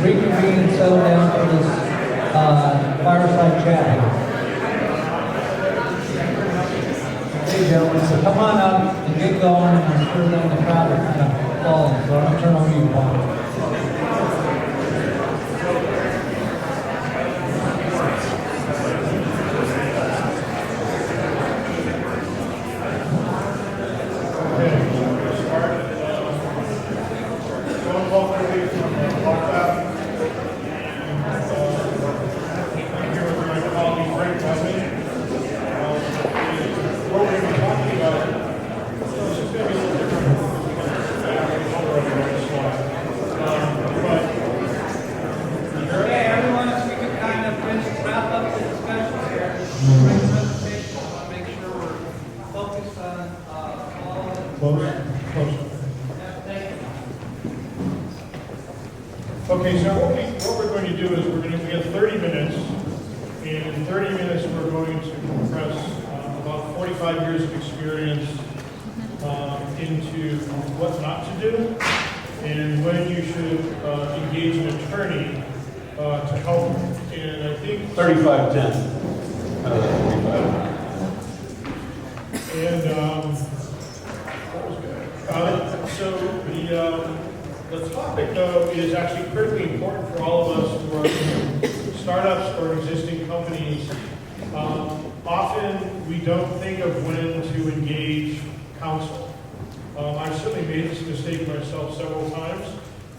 reconvene and settle down for this fireside chat. Hey, gentlemen, so come on up and get going. I'm sure that the crowd are kind of falling, so I'm going to turn over to you, Paul. Okay, so what we're going to do is we have 30 minutes, and in 30 minutes we're going to compress about 45 years of experience into what not to do, and when you should engage an attorney to help. And I think 35-10. And that was good. So the topic, though, is actually critically important for all of us who are in startups or existing companies. Often we don't think of when to engage counsel. I've certainly made this mistake myself several times,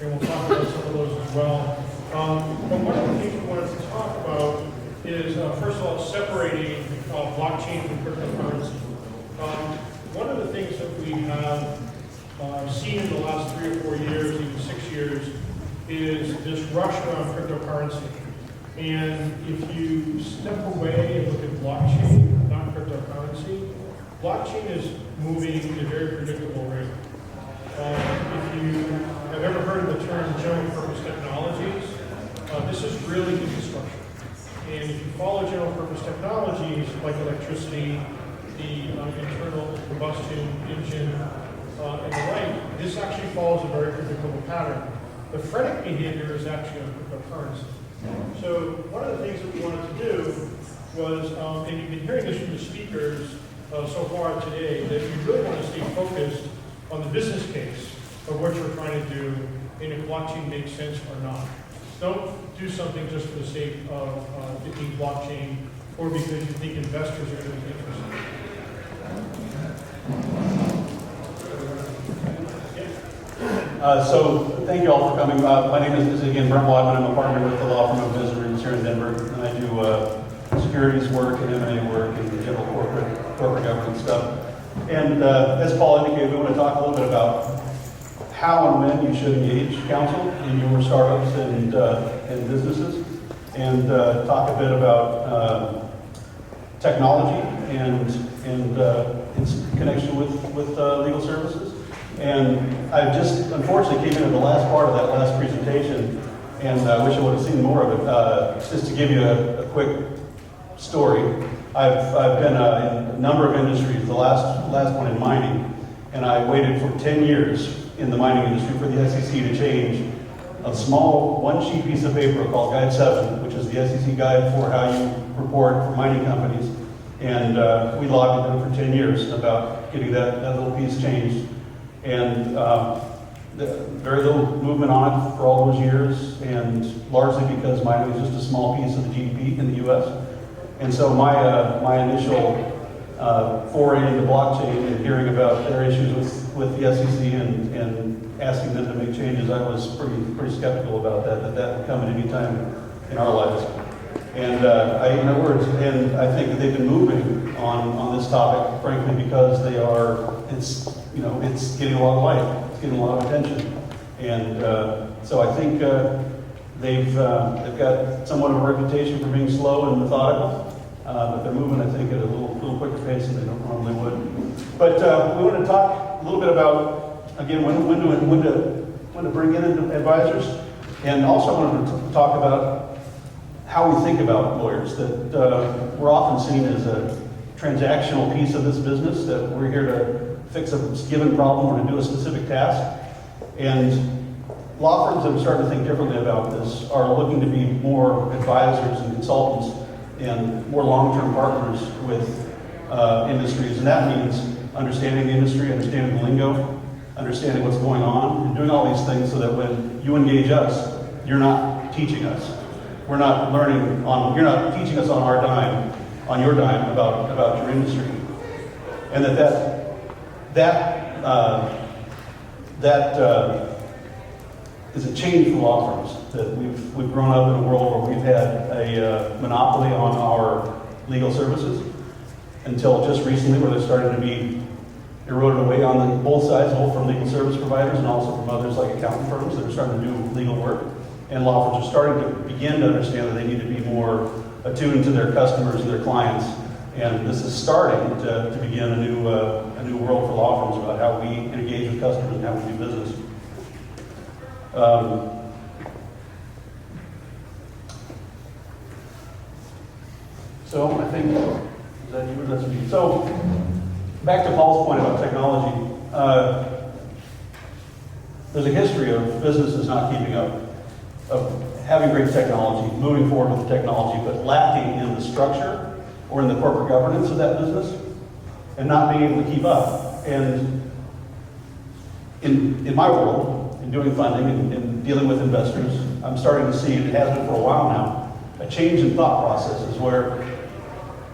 and we'll talk about some of those as well. But one of the things we wanted to talk about is, first of all, separating blockchain from cryptocurrency. One of the things that we have seen in the last 3 or 4 years, even 6 years, is this rush around cryptocurrency. And if you step away and look at blockchain, not cryptocurrency, blockchain is moving at a very predictable rate. If you have ever heard of the term general purpose technologies, this is really infrastructure. And if you follow general purpose technologies like electricity, the internal combustion engine, and the like, this actually follows a very predictable pattern. The frenetic behavior is actually on cryptocurrency. So one of the things that we wanted to do was, and you've been hearing this from the speakers so far today, that you really want to stay focused on the business case of what you're trying to do, and if blockchain makes sense or not. Don't do something just for the sake of picking blockchain or because you think investors are going to be interested. So thank you all for coming. My name is again Brent Wadman. I'm a partner with the law firm of Messner here in Denver, and I do securities work and M&A work and general corporate governance stuff. And as Paul indicated, we want to talk a little bit about how and when you should engage counsel in your startups and businesses, and talk a bit about technology and its connection with legal services. And I just unfortunately came in at the last part of that last presentation, and I wish I would have seen more of it. Just to give you a quick story, I've been in a number of industries, the last one in mining, and I waited for 10 years in the mining industry for the SEC to change a small one-sheet piece of paper called Guide 7, which is the SEC guide for how you report for mining companies. And we lobbied them for 10 years about getting that little piece changed. And very little movement on it for all those years, and largely because mining is just a small piece of the GDP in the U.S. And so my initial foray into blockchain and hearing about their issues with the SEC and asking them to make changes, I was pretty skeptical about that would come at any time in our lives. And I eat my words, and I think that they've been moving on this topic, frankly, because it's getting a lot of light, it's getting a lot of attention. And so I think they've got somewhat of a reputation for being slow and methodical, but they're moving, I think, at a little quicker pace than they normally would. But we want to talk a little bit about, again, when to bring in advisors, and also I wanted to talk about how we think about lawyers, that we're often seen as a transactional piece of this business, that we're here to fix a given problem or to do a specific task. And law firms that are starting to think differently about this are looking to be more advisors and consultants and more long-term partners with industries. And that means understanding the industry, understanding the lingo, understanding what's going on, and doing all these things so that when you engage us, you're not teaching us. We're not learning on, you're not teaching us on our dime, on your dime about your industry. And that is a change for law firms, that we've grown up in a world where we've had a monopoly on our legal services until just recently, where they're starting to be eroded away on both sides, both from legal service providers and also from others like accounting firms that are starting to do legal work. And law firms are starting to begin to understand that they need to be more attuned to their customers and their clients. And this is starting to begin a new world for law firms about how we engage with customers and how we do business. So I think, is that you or that's me? So back to Paul's point about technology. There's a history of businesses not keeping up, of having great technology, moving forward with the technology, but lacking in the structure or in the corporate governance of that business, and not being able to keep up. And in my world, in doing funding and dealing with investors, I'm starting to see, and it has been for a while now, a change in thought processes where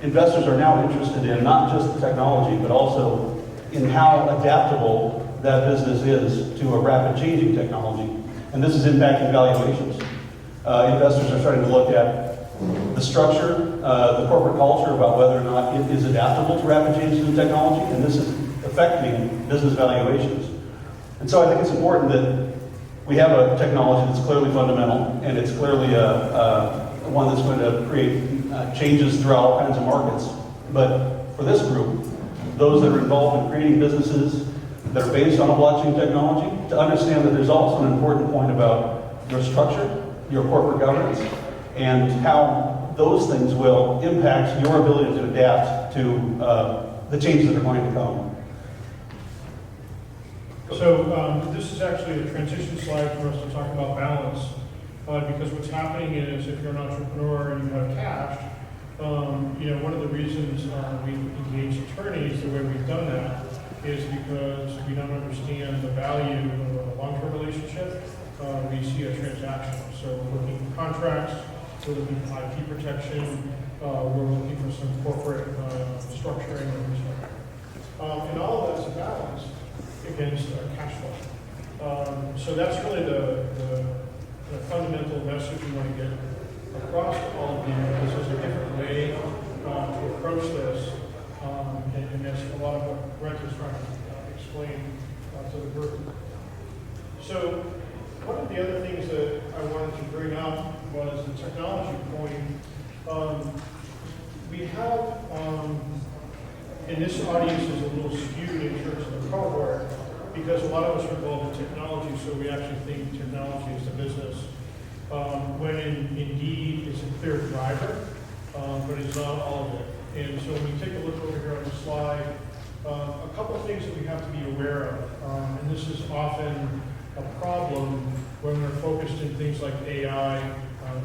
investors are now interested in not just the technology, but also in how adaptable that business is to a rapid changing technology. And this is impacting valuations. Investors are starting to look at the structure, the corporate culture about whether or not it is adaptable to rapid changes in technology, and this is affecting business valuations. And so I think it's important that we have a technology that's clearly fundamental, and it's clearly one that's going to create changes throughout all kinds of markets. But for this group, those that are involved in creating businesses that are based on a blockchain technology, to understand that there's also an important point about your structure, your corporate governance, and how those things will impact your ability to adapt to the changes that are going to come. So this is actually a transition slide for us to talk about balance, because what's happening is if you're an entrepreneur and you have cash, one of the reasons we engage attorneys the way we've done that is because we don't understand the value of a long-term relationship. We see a transaction. So we're looking for contracts, we're looking for IP protection, we're looking for some corporate structuring and stuff. And all of that's balanced against cash flow. So that's really the fundamental message we want to get across to all of you. This is a different way to approach this, and that's a lot of what Brent is trying to explain to the group. So one of the other things that I wanted to bring up was the technology point. We have, and this audience is a little skewed in terms of the cohort, because a lot of us are involved in technology, so we actually think technology is the business, when indeed it's a clear driver, but it's not all of it. And so when we take a look over here on the slide, a couple of things that we have to be aware of, and this is often a problem when we're focused in things like AI,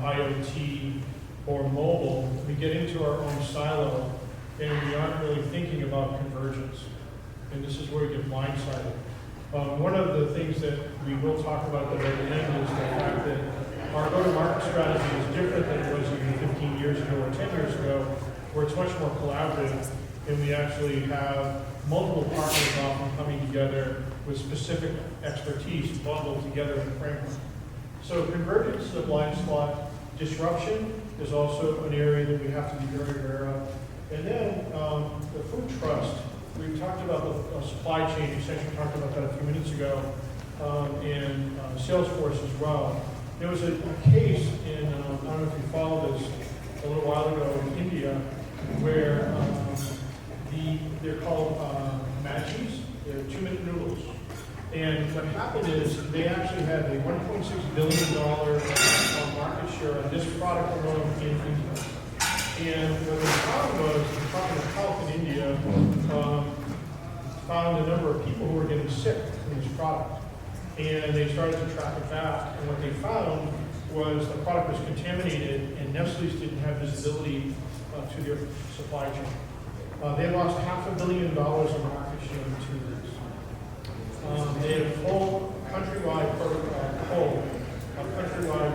IoT, or mobile. We get into our own silo, and we aren't really thinking about convergence. And this is where we get blindsided. One of the things that we will talk about at the very end is the fact that our go-to-market strategy is different than it was even 15 years ago or 10 years ago, where it's much more collaborative, and we actually have multiple partners often coming together with specific expertise bundled together in a framework. So convergence is a blind spot. Disruption is also an area that we have to be very aware of. And then the food trust. We've talked about the supply chain. Essentially talked about that a few minutes ago, and Salesforce as well. There was a case in, I don't know if you followed this, a little while ago in India, where they're called Magis. They're 2-minute noodles. And what happened is they actually had a $1.6 billion market share on this product alone in India. And what they found was the Department of Health in India found a number of people who were getting sick from this product. and they started to track it back. And what they found was the product was contaminated, and Nestle's didn't have visibility to their supply chain. They lost $500 million in market share in 2 weeks. They had a full countrywide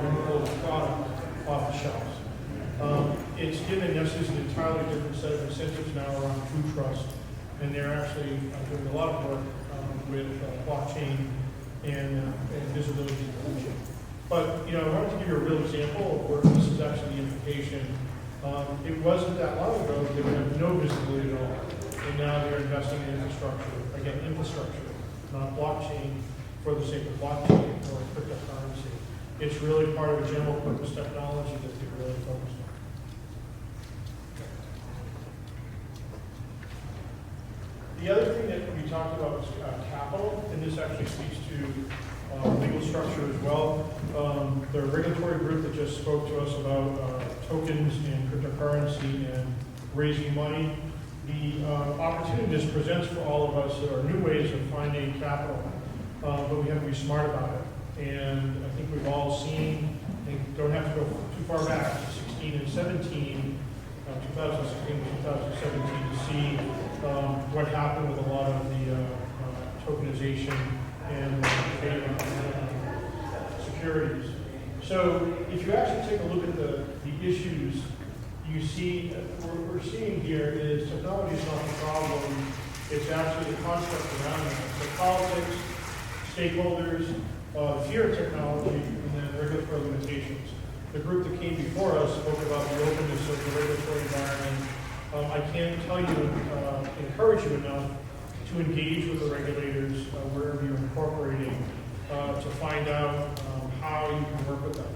removal of product off the shelves. It's given Nestle's an entirely different set of incentives now around food trust, and they're actually doing a lot of work with blockchain and visibility. But I wanted to give you a real example of where this is actually the implication. It wasn't that long ago they would have no visibility at all, and now they're investing in infrastructure. Again, infrastructure, not blockchain for the sake of blockchain or cryptocurrency. It's really part of a general purpose technology that they're really focused on. The other thing that we talked about was capital, and this actually speaks to legal structure as well. The regulatory group that just spoke to us about tokens and cryptocurrency and raising money, the opportunity this presents for all of us are new ways of finding capital, but we have to be smart about it. And I think we've all seen, and don't have to go too far back, 16 and 17, 2016 and 2017, to see what happened with a lot of the tokenization and securities. So if you actually take a look at the issues, you see what we're seeing here is technology is not the problem, it's actually the construct around it. So politics, stakeholders, fear of technology, and then regulatory limitations. The group that came before us spoke about the openness of the regulatory environment. I can't tell you, encourage you enough to engage with the regulators wherever you're incorporating to find out how you can work with them.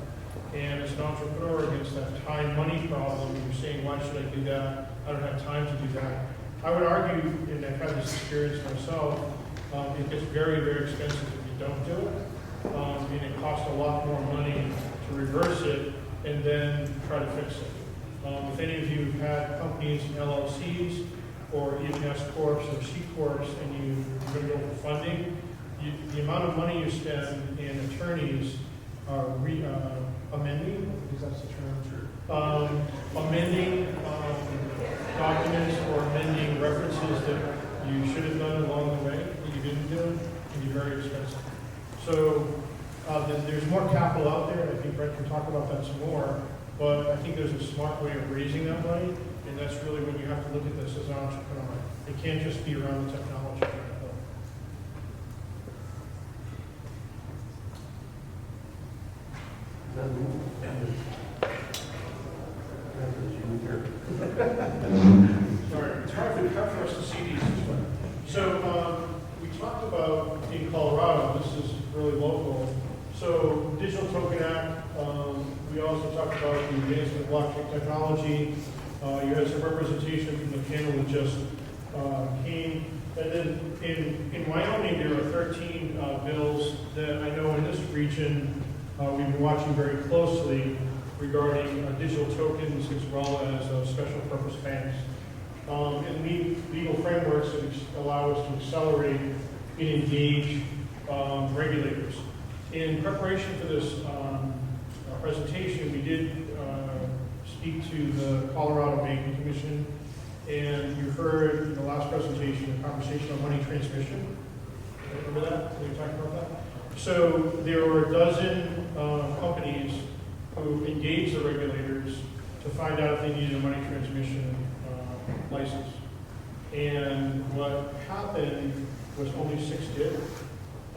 And as an entrepreneur against that time money problem, you're saying, why should I do that? I don't have time to do that. I would argue, and I've had this experience myself, it gets very, very expensive if you don't do it. And it costs a lot more money to reverse it and then try to fix it. If any of you have had companies, LLCs, or even S Corps or C Corps, and you're going to go for funding, the amount of money you spend in attorneys amending, because that's the term, amending documents or amending references that you should have done along the way that you didn't do, can be very expensive. So there's more capital out there. I think Brent can talk about that some more. But I think there's a smart way of raising that money, and that's really when you have to look at this as an entrepreneur. It can't just be around the technology. Sorry, it's hard for us to see these this way. So we talked about in Colorado, this is really local. So Digital Token Act, we also talked about the advancement of blockchain technology. You had some representation from the panel that just came. And then in Wyoming, there are 13 bills that I know in this region we've been watching very closely regarding digital tokens as well as special purpose banks. And legal frameworks that allow us to accelerate and engage regulators. In preparation for this presentation, we did speak to the Colorado Banking Commission, and you heard in the last presentation a conversation on money transmission. Remember that? We were talking about that? So there were a dozen companies who engaged the regulators to find out if they needed a money transmission license. And what happened was only 6 did,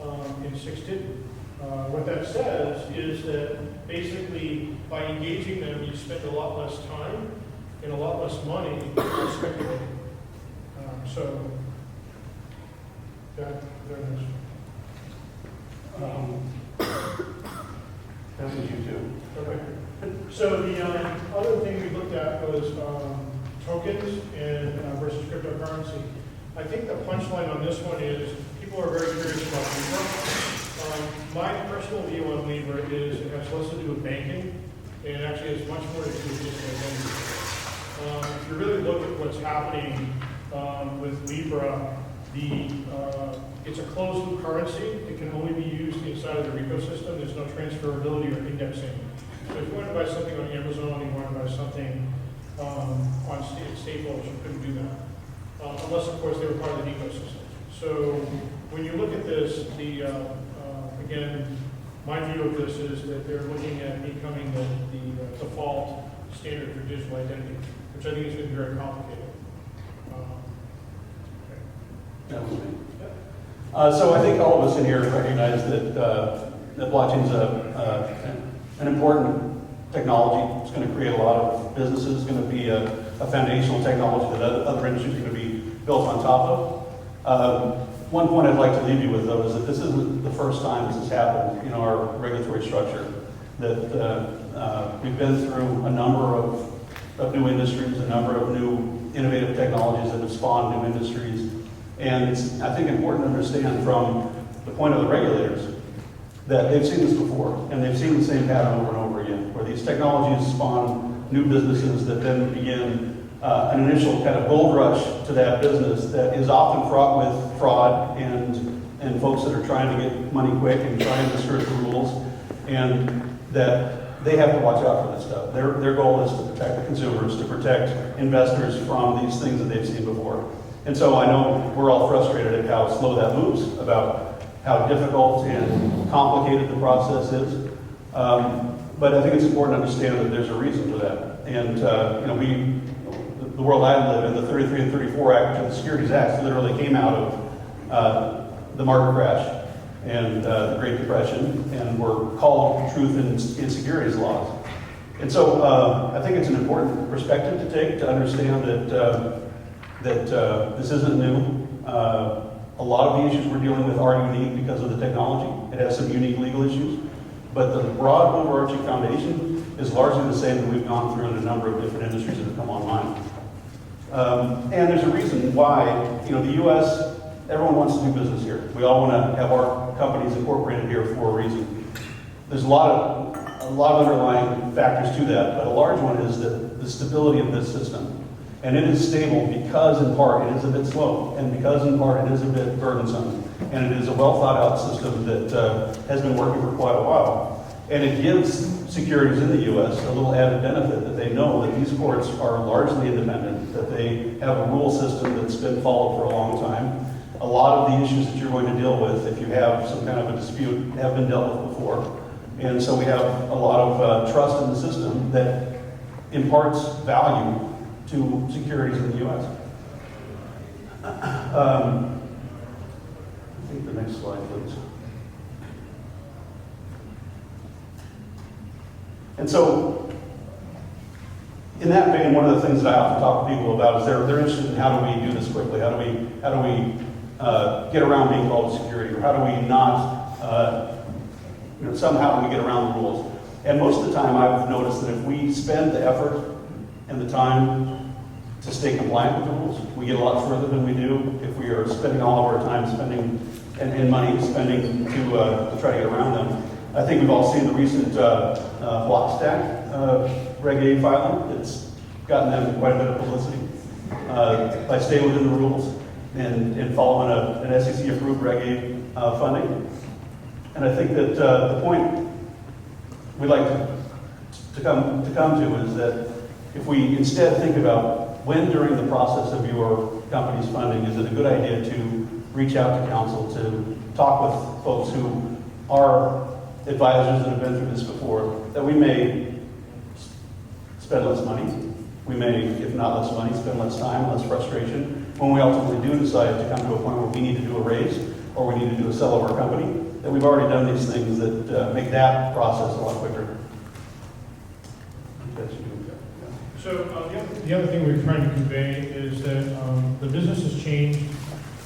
and 6 didn't. What that says is that basically by engaging them, you spend a lot less time and a lot less money speculating. So that is. That was you too. Okay. So the other thing we looked at was tokens and versus cryptocurrency. I think the punchline on this one is people are very curious about Libra. My personal view on Libra is it has less to do with banking, and it actually has much more to do with just identity. If you really look at what's happening with Libra, it's a closed loop currency. It can only be used outside of their ecosystem, there's no transferability or indexing. So if you want to buy something on Amazon, you want to buy something on Staples, you couldn't do that. Unless, of course, they were part of the ecosystem. So when you look at this, again, my view of this is that they're looking at becoming the default standard for digital identity, which I think is going to be very complicated. That was me. So I think all of us in here recognize that blockchain is an important technology. It's going to create a lot of businesses. It's going to be a foundational technology that other industries are going to be built on top of. One point I'd like to leave you with, though, is that this isn't the first time this has happened in our regulatory structure. That we've been through a number of new industries, a number of new innovative technologies that have spawned new industries. And it's, I think, important to understand from the point of the regulators that they've seen this before, and they've seen the same pattern over and over again, where these technologies spawn new businesses that then begin an initial kind of gold rush to that business that is often fraught with fraud and folks that are trying to get money quick and trying to skirt the rules, and that they have to watch out for this stuff. Their goal is to protect the consumers, to protect investors from these things that they've seen before. And so I know we're all frustrated at how slow that moves, about how difficult and complicated the process is. But I think it's important to understand that there's a reason for that. And the world I live in, the 33 and 34 Act, the Securities Acts, literally came out of the market crash and the Great Depression, and were called truth and securities laws. And so I think it's an important perspective to take to understand that this isn't new. A lot of the issues we're dealing with are unique because of the technology. It has some unique legal issues. But the broad overarching foundation is largely the same that we've gone through in a number of different industries that have come online. And there's a reason why, the U.S., everyone wants to do business here. We all want to have our companies incorporated here for a reason. There's a lot of underlying factors to that, but a large one is the stability of this system. And it is stable because, in part, it is a bit slow, and because, in part, it is a bit burdensome. And it is a well-thought-out system that has been working for quite a while. And it gives securities in the U.S. a little added benefit that they know that these courts are largely independent, that they have a rule system that's been followed for a long time. A lot of the issues that you're going to deal with, if you have some kind of a dispute, have been dealt with before. And so we have a lot of trust in the system that imparts value to securities in the U.S. I think the next slide, please. And so, in that vein, one of the things that I often talk to people about is they're interested in how do we do this quickly? How do we get around being called a security, or how do we not somehow we get around the rules? And most of the time, I've noticed that if we spend the effort and the time to stay compliant with the rules, we get a lot further than we do if we are spending all of our time spending and money spending to try to get around them. I think we've all seen the recent block stack Reg A filing. It's gotten them quite a bit of publicity by staying within the rules and following an SEC-approved Reg A funding. And I think that the point we'd like to come to is that if we instead think about when during the process of your company's funding is it a good idea to reach out to counsel, to talk with folks who are advisors that have been through this before, that we may spend less money. We may, if not less money, spend less time, less frustration. When we ultimately do decide to come to a point where we need to do a raise or we need to do a sell of our company, that we've already done these things that make that process a lot quicker. So the other thing we're trying to convey is that the business has changed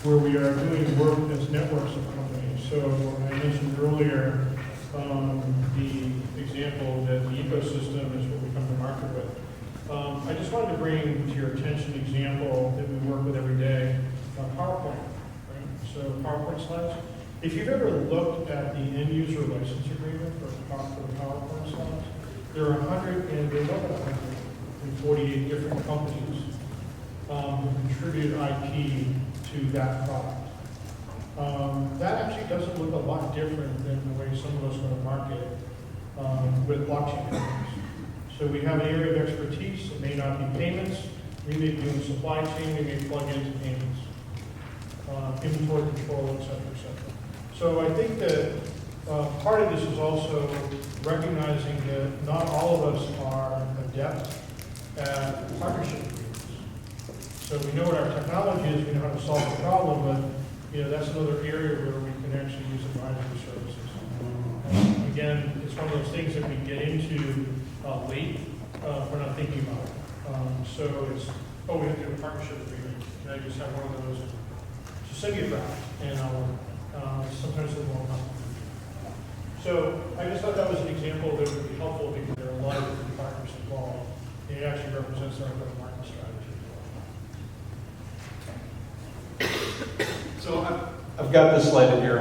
where we are doing work as networks of companies. So I mentioned earlier the example that the ecosystem is what we come to market with. I just wanted to bring to your attention an example that we work with every day, PowerPoint. Right? So PowerPoint slides. If you've ever looked at the end user license agreement for the PowerPoint slides, there are 148 different companies who contribute IP to that product. That actually doesn't look a lot different than the way some of us go to market with blockchain companies. So we have an area of expertise. It may not be payments. We may be doing supply chain. We may plug into payments, inventory control, et cetera, et cetera. So I think that part of this is also recognizing that not all of us are adept at partnership agreements. So we know what our technology is, we know how to solve the problem, but that's another area where we can actually use advisory services. Again, it's one of those things that we get into late, we're not thinking about it. So it's, we have to do a partnership agreement. Can I just have one of those? Just send me a draft, and sometimes they won't come. So I just thought that was an example that would be helpful because there are a lot of different partners involved. And it actually represents our go-to-market strategy as well. So I've got this slide in here.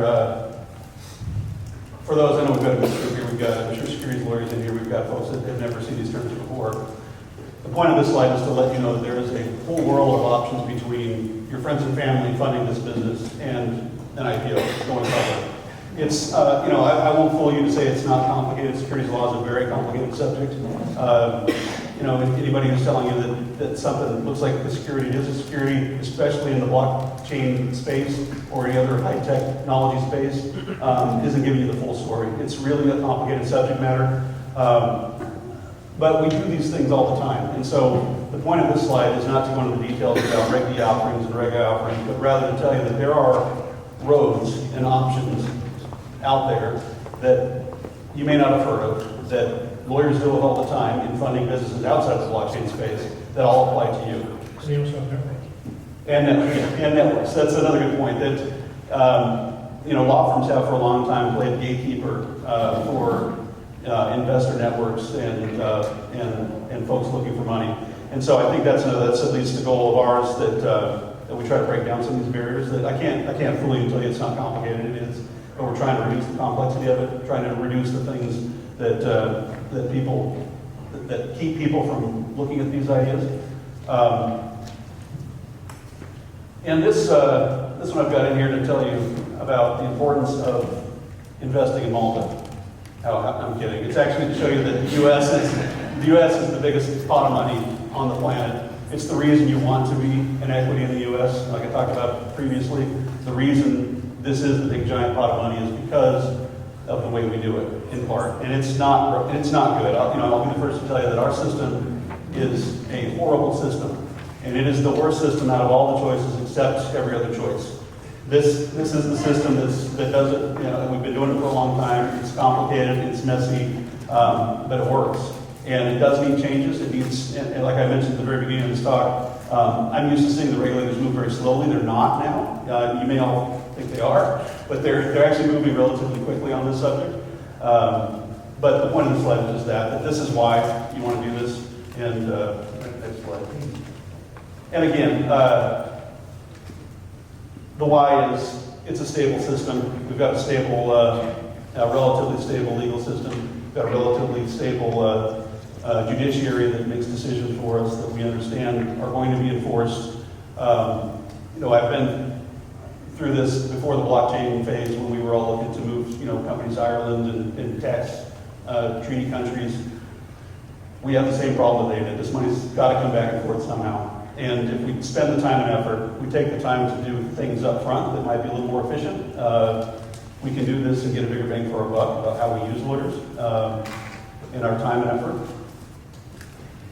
For those, I know we've got a group here. We've got, I'm sure, securities lawyers in here. We've got folks that have never seen these terms before. The point of this slide is to let you know that there is a whole world of options between your friends and family funding this business and an IPO going public. It's, I won't fool you to say it's not complicated. Securities law is a very complicated subject. Anybody who's telling you that something looks like a security is a security, especially in the blockchain space or any other high technology space, isn't giving you the full story. It's really a complicated subject matter. But we do these things all the time. And so the point of this slide is not to go into the details about Reg D offerings and Reg I offerings, but rather to tell you that there are roads and options out there that you may not have heard of, that lawyers deal with all the time in funding businesses outside the blockchain space that all apply to you. We also have networks. And networks. That's another good point. That law firms have for a long time played gatekeeper for investor networks and folks looking for money. And so I think that's at least the goal of ours that we try to break down some of these barriers. That I can't fool you and tell you it's not complicated. It is, but we're trying to reduce the complexity of it, trying to reduce the things that keep people from looking at these ideas. And this one I've got in here to tell you about the importance of investing in Malta. I'm kidding. It's actually to show you that the U.S. is the biggest pot of money on the planet. It's the reason you want to be an equity in the U.S. Like I talked about previously, the reason this is the big giant pot of money is because of the way we do it, in part. And it's not good. I'll be the first to tell you that our system is a horrible system. And it is the worst system out of all the choices except every other choice. This is the system that does it. We've been doing it for a long time. It's complicated, it's messy, but it works. And it does need changes. It needs, and like I mentioned at the very beginning of this talk, I'm used to seeing the regulators move very slowly. They're not now. You may all think they are, but they're actually moving relatively quickly on this subject. But the point of the slide is just that this is why you want to do this. And next slide. And again, the why is it's a stable system. We've got a stable, relatively stable legal system. We've got a relatively stable judiciary that makes decisions for us that we understand are going to be enforced. I've been through this before the blockchain phase when we were all looking to move, companies to Ireland and tax treaty countries. We have the same problem that they did. This money's got to come back and forth somehow. And if we spend the time and effort, we take the time to do things up front that might be a little more efficient, we can do this and get a bigger bang for our buck about how we use lawyers in our time and effort.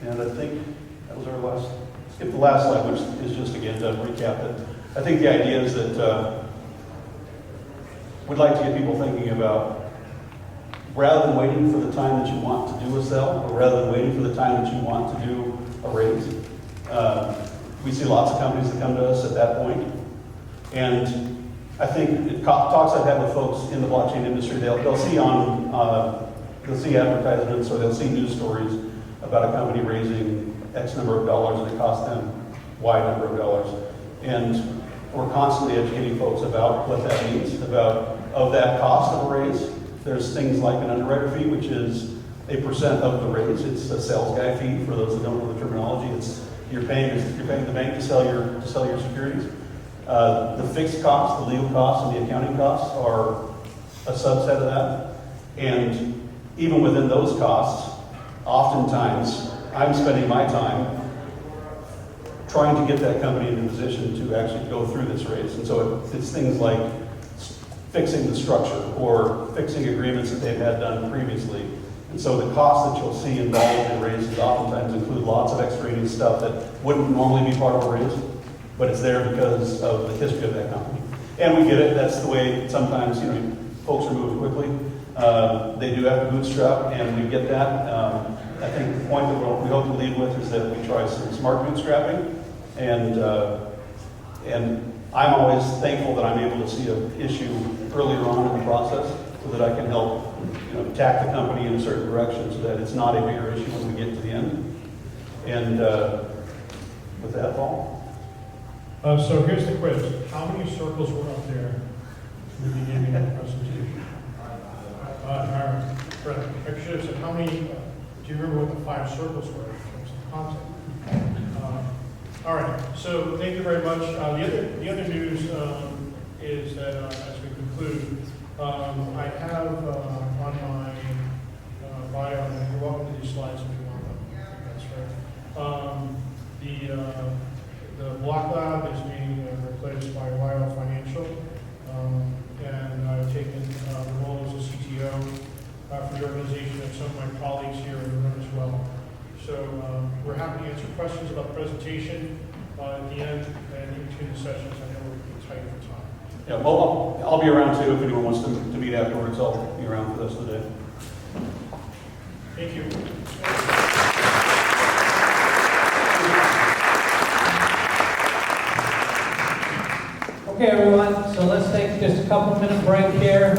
And I think that was our last, skip the last slide, which is just, again, to recap it. I think the idea is that we'd like to get people thinking about, rather than waiting for the time that you want to do a sell, or rather than waiting for the time that you want to do a raise, we see lots of companies that come to us at that point. And I think talks I've had with folks in the blockchain industry, they'll see advertisements or they'll see news stories about a company raising X number of dollars and it costs them Y number of dollars. And we're constantly educating folks about what that means, of that cost of a raise. There's things like an underwriter fee, which is a % of the raise. It's a sales guy fee for those that don't know the terminology. You're paying the bank to sell your securities. The fixed costs, the legal costs, and the accounting costs are a subset of that. And even within those costs, oftentimes, I'm spending my time trying to get that company in a position to actually go through this raise. And so it's things like fixing the structure or fixing agreements that they've had done previously. And so the costs that you'll see involved in raises oftentimes include lots of extraneous stuff that wouldn't normally be part of a raise, but it's there because of the history of that company. And we get it, that's the way sometimes, folks are moving quickly. They do have to bootstrap, and we get that. I think the point that we hope to lead with is that we try some smart bootstrapping, and I'm always thankful that I'm able to see an issue earlier on in the process so that I can help tack the company in a certain direction so that it's not a bigger issue when we get to the end. And with that, Paul? So here's the quiz. How many circles were up there in the beginning of the presentation? Brent, I should have said, how many, do you remember what the 5 circles were in terms of content? All right, so thank you very much. The other news is that as we conclude, I have on my bio, and you're welcome to these slides if you want them. That's right. The BlocLab is being replaced by Lyle Financial, and I've taken the role as a CTO for the organization and some of my colleagues here in the room as well. So we're happy to answer questions about the presentation at the end and in between the sessions. I know we're tight for time. Yeah, well, I'll be around too if anyone wants to meet afterwards. I'll be around for the rest of the day. Thank you. Okay, everyone, so let's take just a couple minute break here.